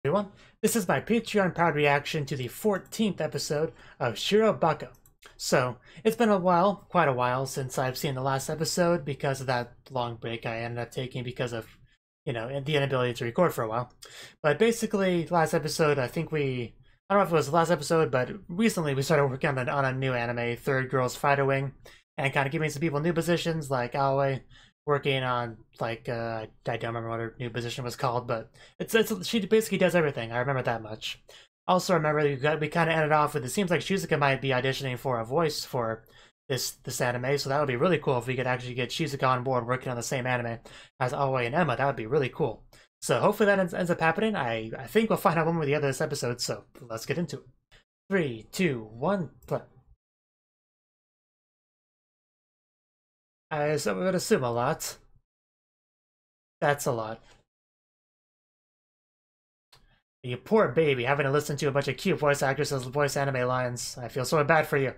Everyone, this is my Patreon proud reaction to the 14th episode of Shirobako. So, it's been a while, quite a while, since I've seen the last episode because of that long break I ended up taking because of, the inability to record for a while. But basically, last episode, I don't know if it was the last episode, but recently we started working on a new anime, Third Girl's Fighter Wing, and kind of giving some people new positions, like Aoi, working on I don't remember what her new position was called, but it's she basically does everything. I remember that much. Also remember we kind of ended off with, it seems like Shizuka might be auditioning for a voice for this anime, so that would be really cool if we could actually get Shizuka on board working on the same anime as Aoi and Emma. That would be really cool. So hopefully that ends up happening. I think we'll find out one way or the other this episode, so let's get into it. 3, 2, 1, play. I would assume a lot. That's a lot. You poor baby, having to listen to a bunch of cute voice actresses voice anime lines. I feel so bad for you.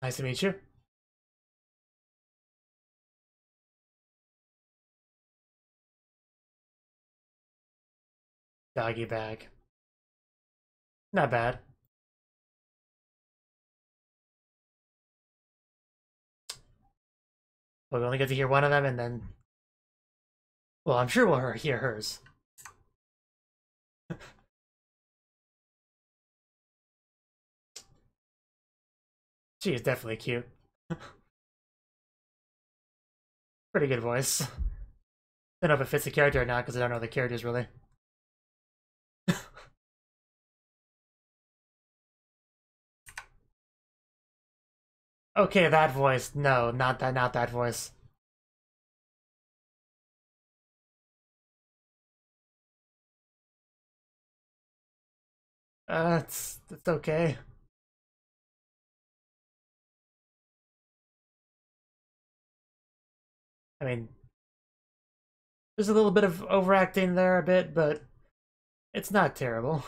Nice to meet you. Doggy bag. Not bad. But we only get to hear one of them, and then... Well, I'm sure we'll hear hers. She is definitely cute. Pretty good voice. Don't know if it fits the character or not, because I don't know the characters really. Okay, that voice. No, not that voice. It's okay. I mean, there's a little bit of overacting there a bit, but it's not terrible.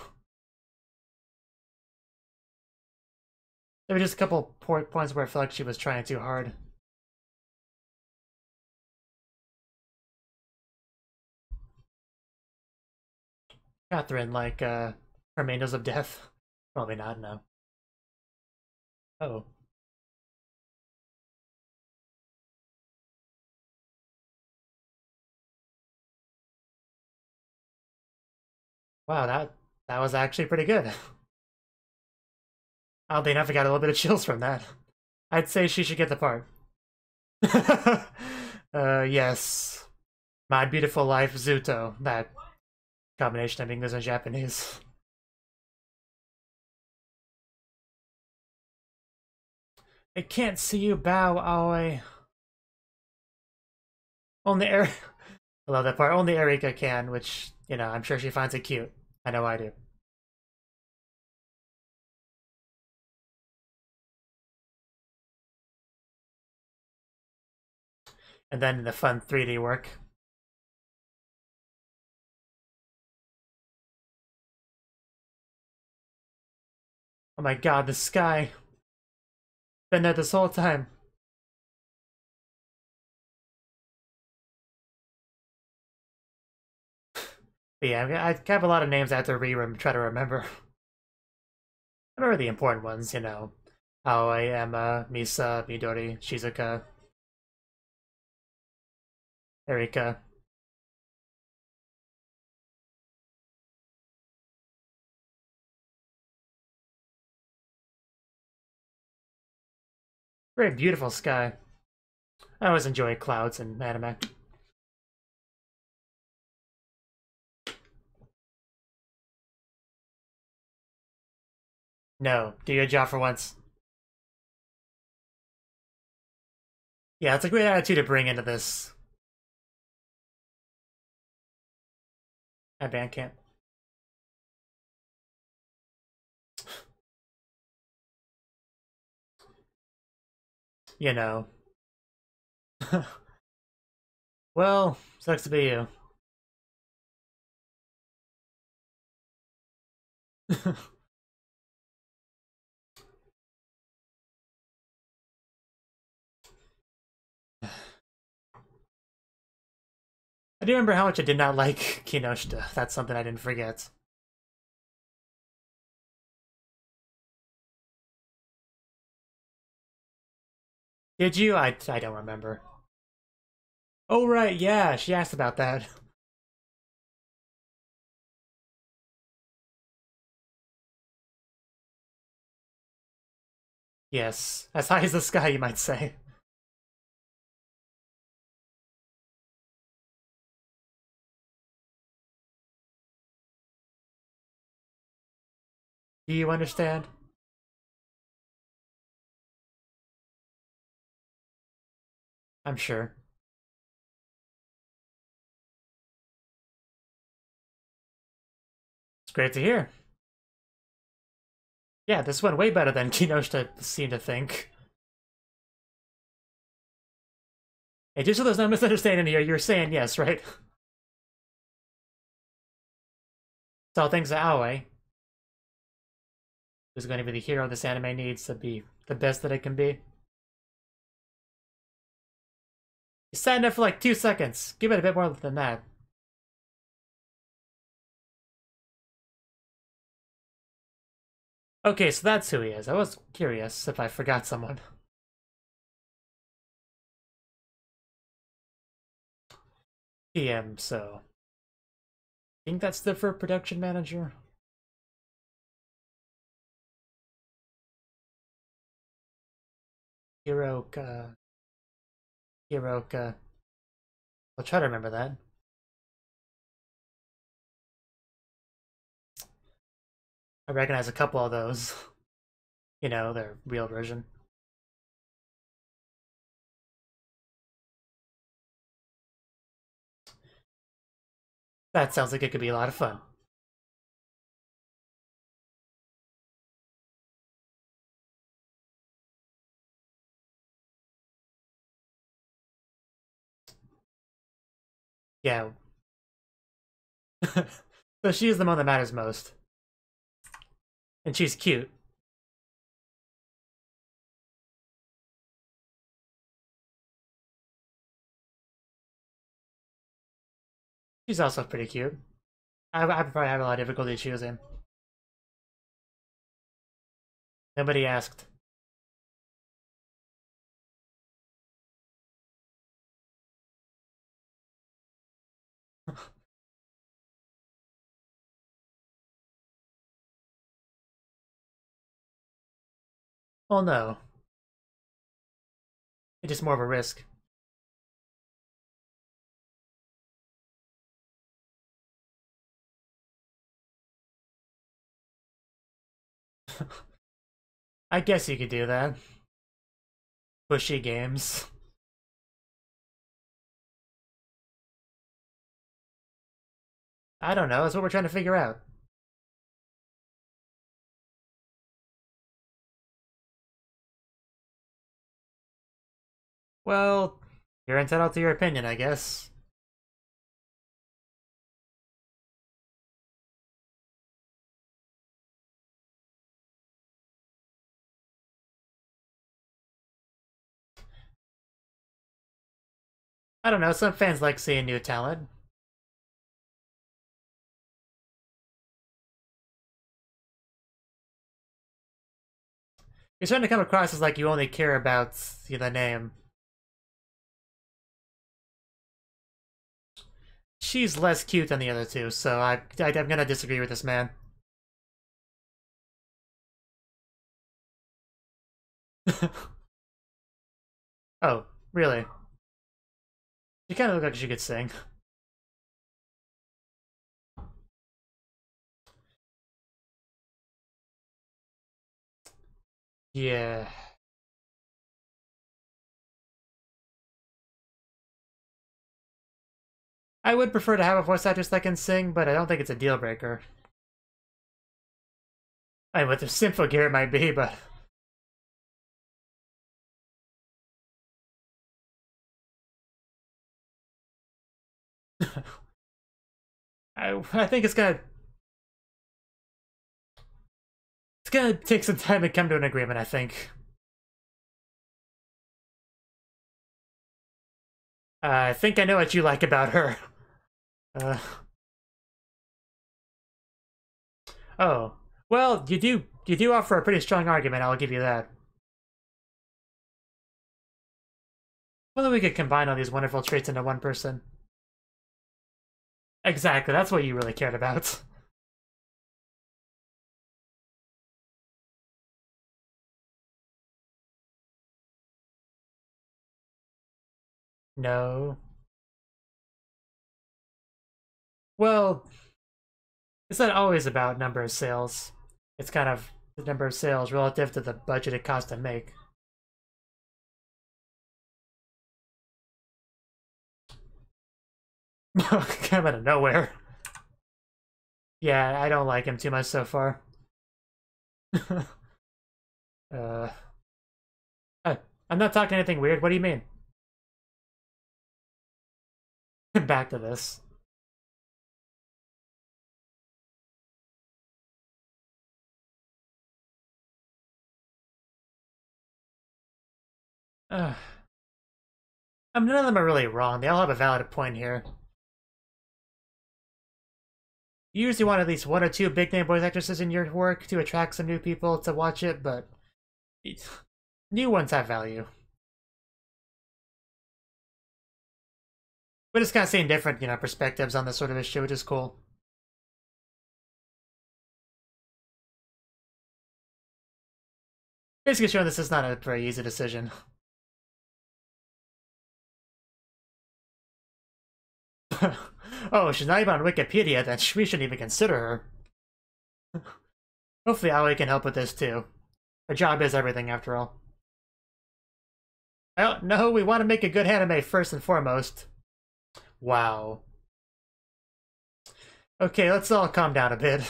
There were just a couple points where I felt like she was trying too hard. Catherine, like, Remainders of Death? Probably not, no. Oh. Wow, that was actually pretty good. Oddly enough, I got a little bit of chills from that. I'd say she should get the part. Yes. My Beautiful Life Zuto. That combination of English and Japanese. I can't see you bow, Aoi. Only I love that part. Only Erika can, which, I'm sure she finds it cute. I know I do. And then the fun 3D work. Oh my god, the sky. Been there this whole time. But yeah, I have a lot of names I have to try to remember. I remember the important ones, Aoi, Emma, Misa, Midori, Shizuka, Erika. Very beautiful sky. I always enjoy clouds in anime. No, do your job for once. Yeah, it's a great attitude to bring into this. At band camp. You know. Well, sucks to be you. I do remember how much I did not like Kinoshita. That's something I didn't forget. Did you? I don't remember. Oh, right, yeah, she asked about that. Yes, as high as the sky, you might say. Do you understand? I'm sure. It's great to hear. Yeah, this went way better than Kinoshita seemed to think. Hey, just so there's no misunderstanding here, you're saying yes, right? So things are Aoi, who's going to be the hero this anime needs to be the best that it can be. You sat in there for like 2 seconds. Give it a bit more than that. Okay, so that's who he is. I was curious if I forgot someone. PM, so... I think that's the for production manager. Hiroka. Hiroka. I'll try to remember that. I recognize a couple of those. You know, their real version. That sounds like it could be a lot of fun. Yeah. So she's the one that matters most. And she's cute. She's also pretty cute. I probably have a lot of difficulty choosing. Nobody asked. Well, no. It's just more of a risk. I guess you could do that. Bushy games. I don't know, that's what we're trying to figure out. Well, you're entitled to your opinion, I guess. I don't know, some fans like seeing new talent. You're starting to come across as like you only care about the name. She's less cute than the other two, so I'm gonna disagree with this man. Oh, really? She kind of looked like she could sing. Yeah. I would prefer to have a voice actress that can sing, but I don't think it's a deal breaker. I mean, with the Symphogear it might be, but... I think it's gonna take some time to come to an agreement, I think. I think I know what you like about her. Uh, oh. Well, you do offer a pretty strong argument, I'll give you that. Whether we could combine all these wonderful traits into one person. Exactly, that's what you really cared about. No. Well, it's not always about number of sales. It's kind of the number of sales relative to the budget it costs to make. Kind of out of nowhere. Yeah, I don't like him too much so far. uh, I'm not talking anything weird. What do you mean? Back to this. Uh, none of them are really wrong. They all have a valid point here. You usually want at least one or two big name voice actresses in your work to attract some new people to watch it, but new ones have value. We're just kind of seeing different, perspectives on this sort of issue, which is cool. Basically showing this is not a very easy decision. Oh, she's not even on Wikipedia, then we shouldn't even consider her. Hopefully Aoi can help with this too. Her job is everything, after all. Oh, no, we want to make a good anime first and foremost. Wow. Okay, let's all calm down a bit.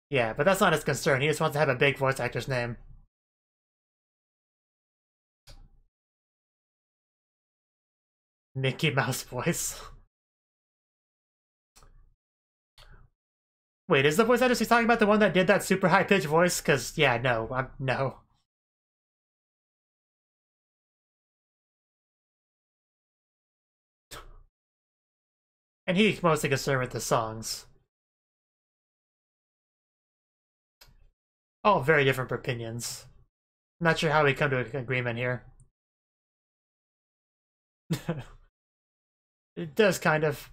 Yeah, but that's not his concern. He just wants to have a big voice actor's name. Mickey Mouse voice. Wait, is the voice actor he's talking about the one that did that super high-pitched voice? Because, yeah, no, no. And he's mostly concerned with the songs. All very different opinions. Not sure how we come to an agreement here. It does kind of.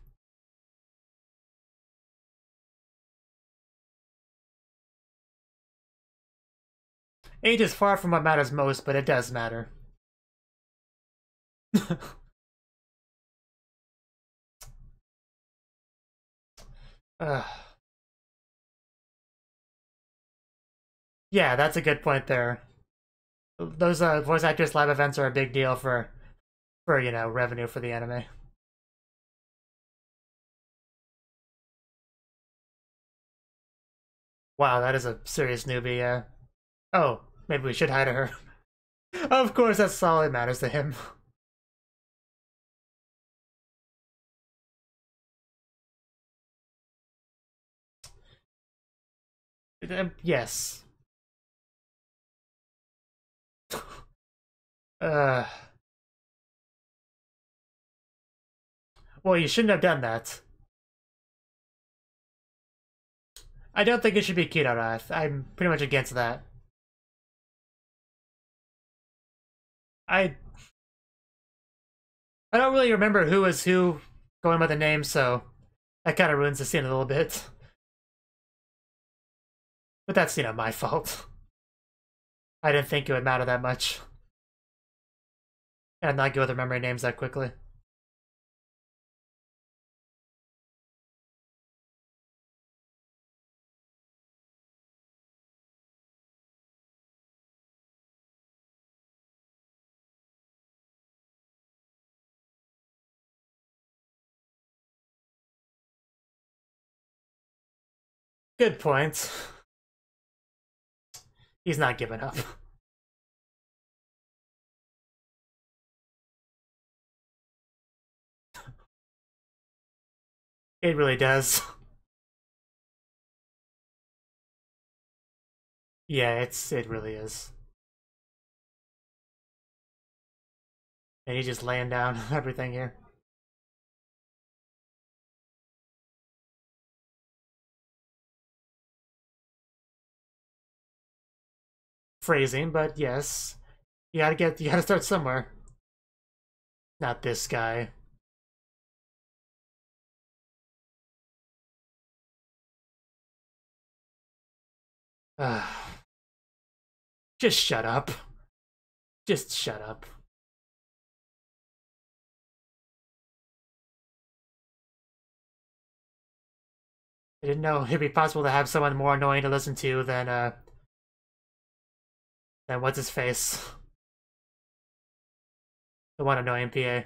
Age is far from what matters most, but it does matter. Yeah, that's a good point there. Those voice actors live events are a big deal for revenue for the anime. Wow, that is a serious newbie. Yeah. Oh, maybe we should hire her. Of course, that's all that matters to him. Yes. Uh. Well, you shouldn't have done that. I don't think it should be Kirara. I'm pretty much against that. I I don't really remember who was who going by the name, so that kind of ruins the scene a little bit. But that's, my fault. I didn't think it would matter that much. And I'm not good with remembering names that quickly. Good point. He's not giving up. It really does. Yeah, it really is. And he's just laying down everything here. Phrasing, but yes. You gotta start somewhere. Not this guy. Just shut up. Just shut up. I didn't know it'd be possible to have someone more annoying to listen to than what's his face? The one annoying PA.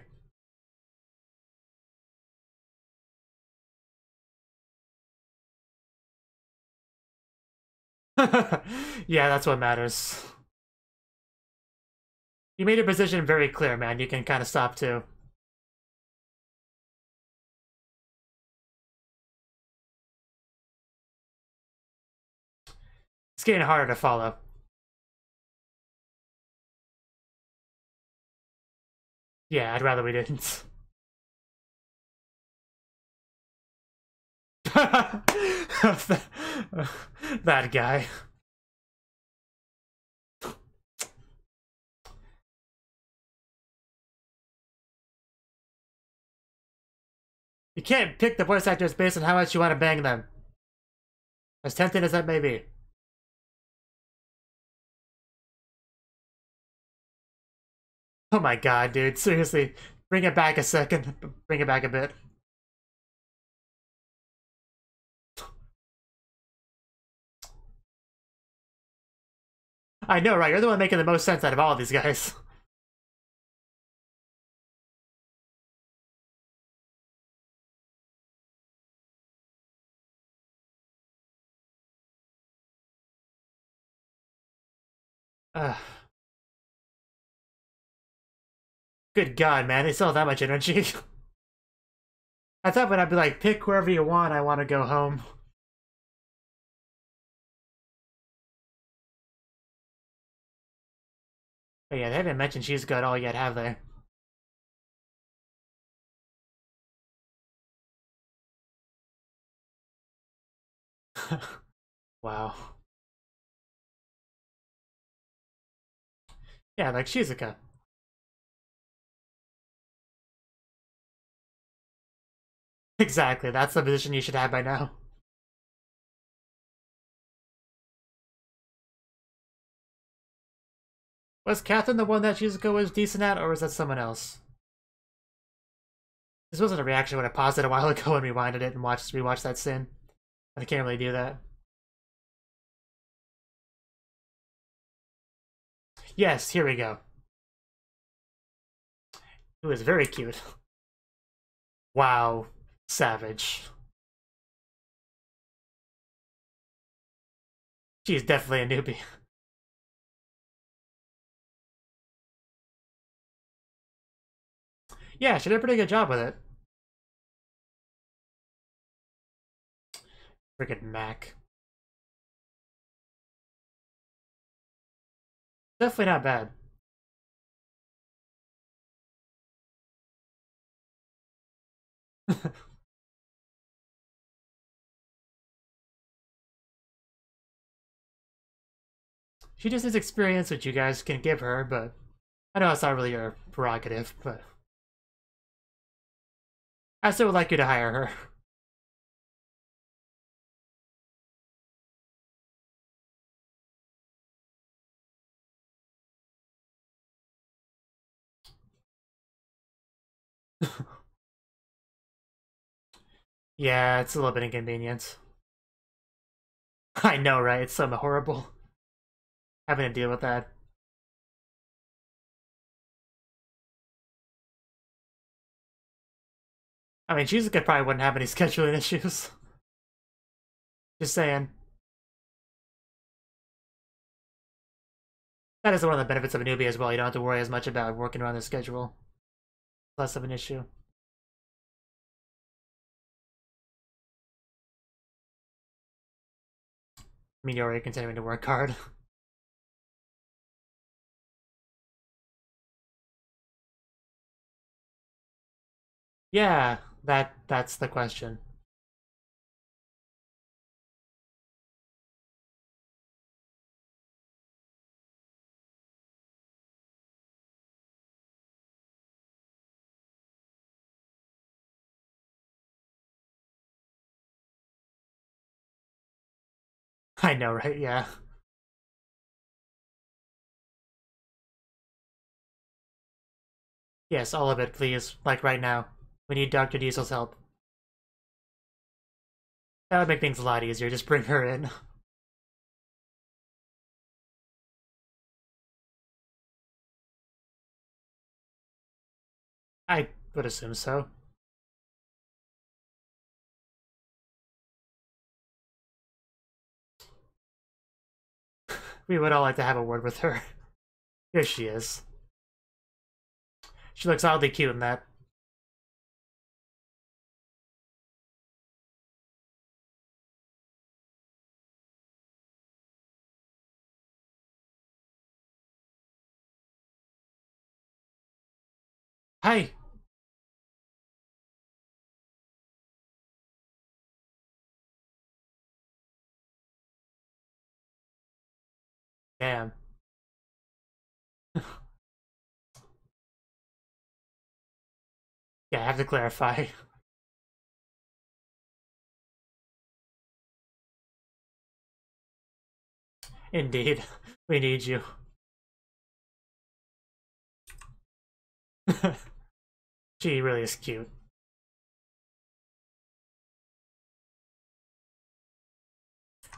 Yeah, that's what matters. You made your position very clear, man. You can kind of stop too. It's getting harder to follow. Yeah, I'd rather we didn't. That guy. You can't pick the voice actors based on how much you want to bang them. As tempting as that may be. Oh my god, dude. Seriously. Bring it back a second. Bring it back a bit. I know, right? You're the one making the most sense out of all of these guys. Good god, man. They still have that much energy. I thought when I'd be like, pick wherever you want, I want to go home. But yeah, they haven't mentioned she's got all yet, have they? Wow. Yeah, like Shizuka. Exactly, that's the position you should have by now. Was Catherine the one that Shizuka was decent at, or was that someone else? This wasn't a reaction when I paused it a while ago and rewinded it and rewatched that scene. I can't really do that. Yes, here we go. It was very cute. Wow. Savage. She's definitely a newbie. Yeah, she did a pretty good job with it. Friggin' Mac. Definitely not bad. She just has experience which you guys can give her, but I know it's not really your prerogative, but I still would like you to hire her. Yeah, it's a little bit inconvenient. I know, right? It's so horrible having to deal with that. I mean, Shizuka probably wouldn't have any scheduling issues. Just saying. That is one of the benefits of a newbie as well. You don't have to worry as much about working around the schedule. Less of an issue. I mean, you're already continuing to work hard. Yeah, that's the question. I know, right? Yeah. Yes, all of it, please. Like right now. We need Dr. Diesel's help. That would make things a lot easier. Just bring her in. I would assume so. We would all like to have a word with her. Here she is. She looks oddly cute in that. Hi! Damn. Yeah, I have to clarify. Indeed. We need you. She really is cute.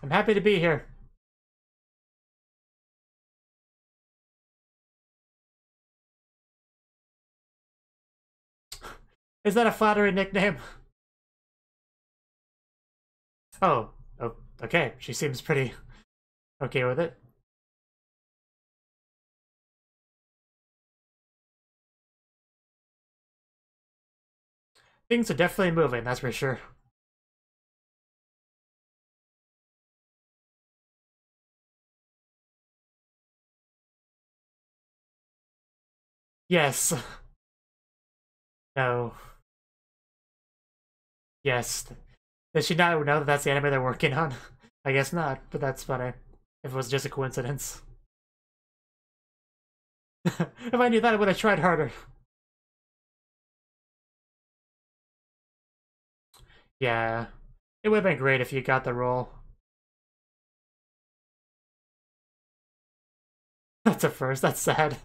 I'm happy to be here. Is that a flattering nickname? Oh, oh, okay. She seems pretty okay with it. Things are definitely moving, that's for sure. Yes. No. Yes. Does she not know that that's the anime they're working on? I guess not, but that's funny. If it was just a coincidence. If I knew that, I would have tried harder. Yeah. It would have been great if you got the role. That's a first, that's sad.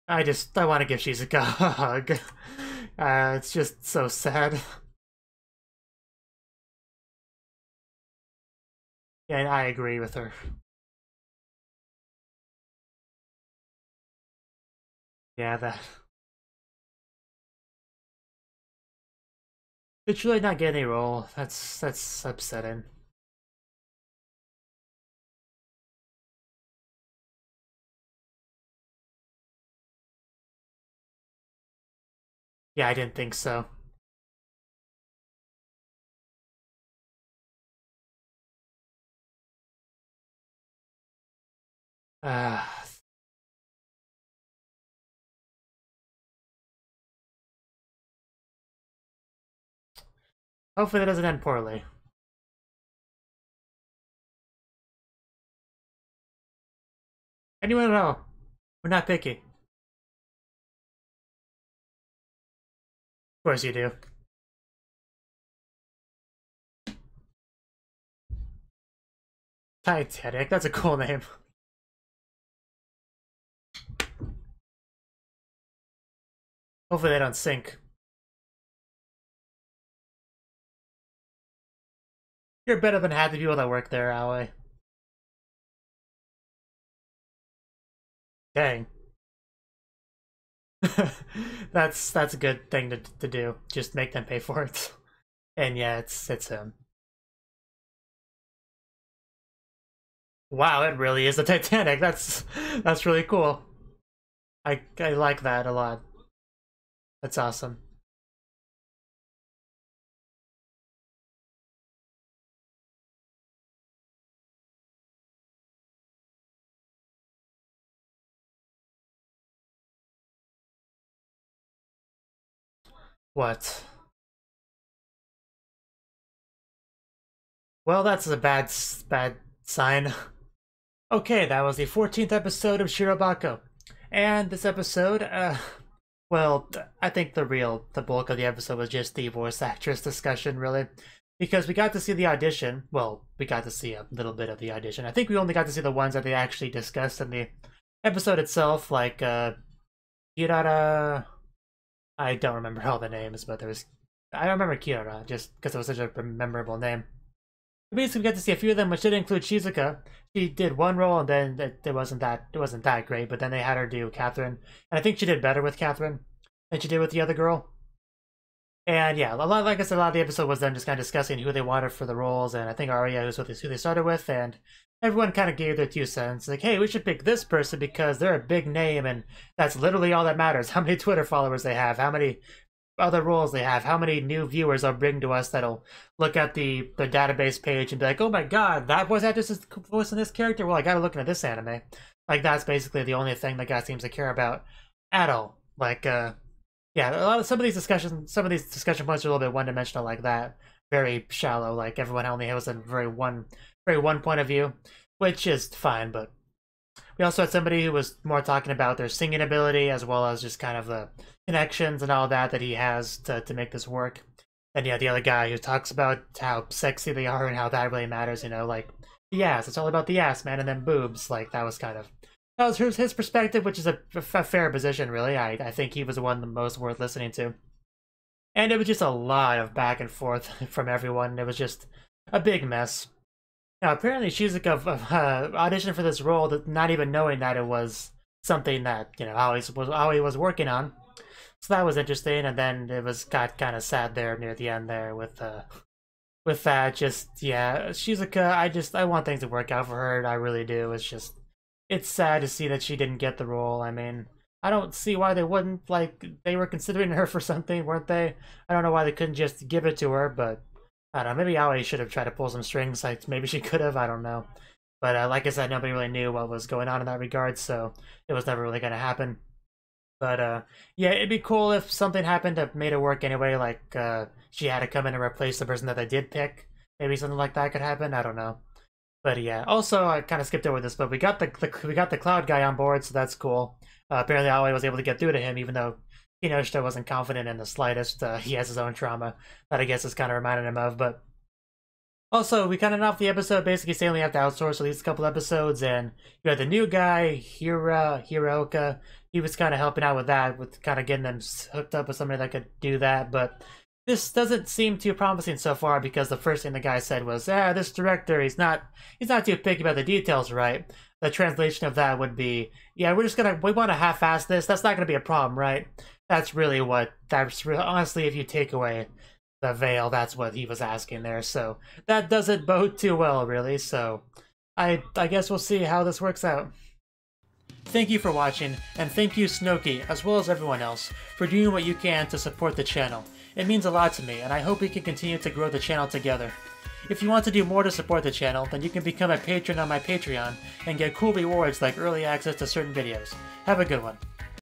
I want to give Shizuka a hug. It's just so sad. Yeah, I agree with her. Yeah, that. To truly not get any role, that's upsetting. Yeah, I didn't think so. Uh, Hopefully that doesn't end poorly. Anyone at all. We're not picky. Of course you do. Titanic, that's a cool name. Hopefully they don't sink. You're better than half the people that work there, Aoi. Dang. That's a good thing to do. Just make them pay for it. And yeah, it's him. Wow, it really is the Titanic. That's really cool. I like that a lot. That's awesome. What? Well, that's a bad sign. Okay, that was the 14th episode of Shirobako. And this episode, well, I think the bulk of the episode was just the voice actress discussion, really. Because we got to see the audition. Well, we got to see a little bit of the audition. I think we only got to see the ones that they actually discussed in the episode itself, like, Kirara... I don't remember all the names, but there was... I remember Kirara, just because it was such a memorable name. Basically, we got to see a few of them, which did include Shizuka. She did one role, and then it wasn't that great. But then they had her do Catherine, and I think she did better with Catherine than she did with the other girl. And yeah, like I said, a lot of the episode was them just kind of discussing who they wanted for the roles, and I think Arya was who they started with, and everyone kind of gave their 2 cents, like, hey, we should pick this person because they're a big name, and that's literally all that matters. How many Twitter followers they have, how many other roles they have, how many new viewers they'll bring to us that'll look at the database page and be like, oh my god, that voice actress is voicing this character? Well, I gotta look into this anime. Like, that's basically the only thing that guy seems to care about at all. Like, yeah, some of these discussion points are a little bit one-dimensional like that. Very shallow, like everyone only has a very one point of view, which is fine, but we also had somebody who was more talking about their singing ability as well as just kind of the connections and all that he has to make this work. And yeah, the other guy who talks about how sexy they are and how that really matters, you know, like the ass. It's all about the ass, man, and then boobs. Like, that was his perspective, which is a fair position, really. I think he was the one the most worth listening to. And it was just a lot of back and forth from everyone. It was just a big mess. Now, apparently Shizuka auditioned for this role, not even knowing that it was something that, you know, Aoi was working on. So that was interesting, and then it got kind of sad there near the end there with that. Just, yeah, Shizuka, I want things to work out for her. I really do. It's sad to see that she didn't get the role. I mean, I don't see why they wouldn't. Like, they were considering her for something, weren't they? I don't know why they couldn't just give it to her, but I don't know. Maybe Aoi should have tried to pull some strings. Like, maybe she could have. I don't know. But like I said, nobody really knew what was going on in that regard, so it was never really going to happen. But yeah, it'd be cool if something happened that made it work anyway, like she had to come in and replace the person that they did pick. Maybe something like that could happen. I don't know. But yeah, also I kind of skipped over this, but we got the Claud guy on board, so that's cool. Apparently Aoi was able to get through to him, even though Kinoshita wasn't confident in the slightest. He has his own trauma that I guess is kind of reminding him of. But also, we kind of off the episode basically saying we have to outsource at least a couple episodes, and you had the new guy, Hiroka. He was kind of helping out with that, with kind of getting them hooked up with somebody that could do that, but this doesn't seem too promising so far, because the first thing the guy said was, this director, he's not too picky about the details, right? The translation of that would be, yeah, we want to half-ass this, that's not going to be a problem, right? Honestly, if you take away the veil, that's what he was asking there, so that doesn't bode too well, really, so I guess we'll see how this works out. Thank you for watching, and thank you Cnouki, as well as everyone else, for doing what you can to support the channel. It means a lot to me, and I hope we can continue to grow the channel together. If you want to do more to support the channel, then you can become a patron on my Patreon, and get cool rewards like early access to certain videos. Have a good one.